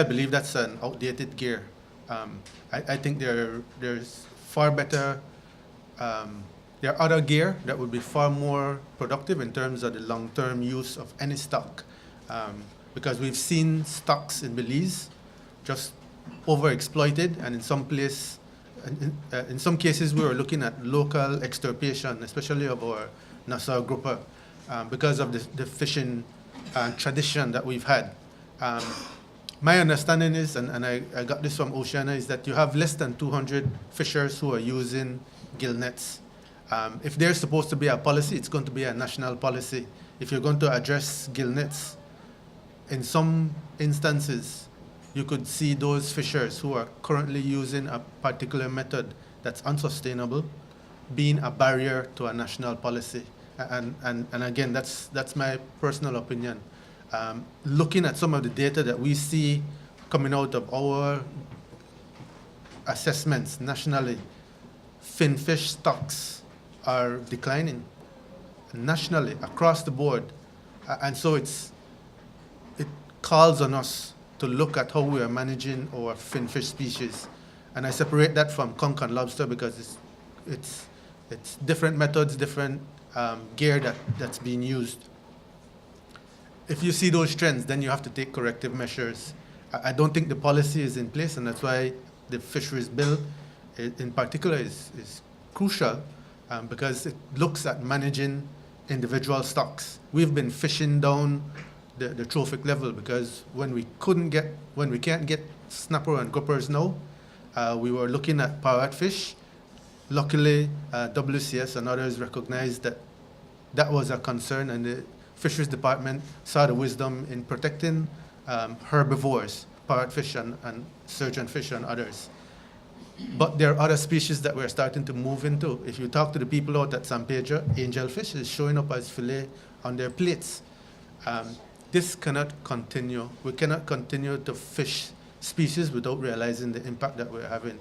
I believe that's an outdated gear. I think there's far better, there are other gear that would be far more productive in terms of the long-term use of any stock. Because we've seen stocks in Belize just overexploited, and in some cases we were looking at local extirpation, especially of our Nassau grouper, because of the fishing tradition that we've had. My understanding is, and I got this from Oceana, is that you have less than 200 fishers who are using gillnets. If there's supposed to be a policy, it's going to be a national policy. If you're going to address gillnets, in some instances, you could see those fishers who are currently using a particular method that's unsustainable being a barrier to a national policy. And again, that's my personal opinion. Looking at some of the data that we see coming out of our assessments nationally, finfish stocks are declining nationally across the board. And so it calls on us to look at how we are managing our finfish species. And I separate that from conch and lobster because it's different methods, different gear that's being used. If you see those trends, then you have to take corrective measures. I don't think the policy is in place, and that's why the fisheries bill in particular is crucial, because it looks at managing individual stocks. We've been fishing down the trophic level because when we can't get snapper and groupers now, we were looking at parrotfish. Luckily, WCS and others recognized that was a concern, and the Fisheries Department saw the wisdom in protecting herbivores, parrotfish and surgeonfish and others. But there are other species that we're starting to move into. If you talk to the people out at San Pedro, angelfish is showing up as fillet on their plates. This cannot continue. We cannot continue to fish species without realizing the impact that we're having.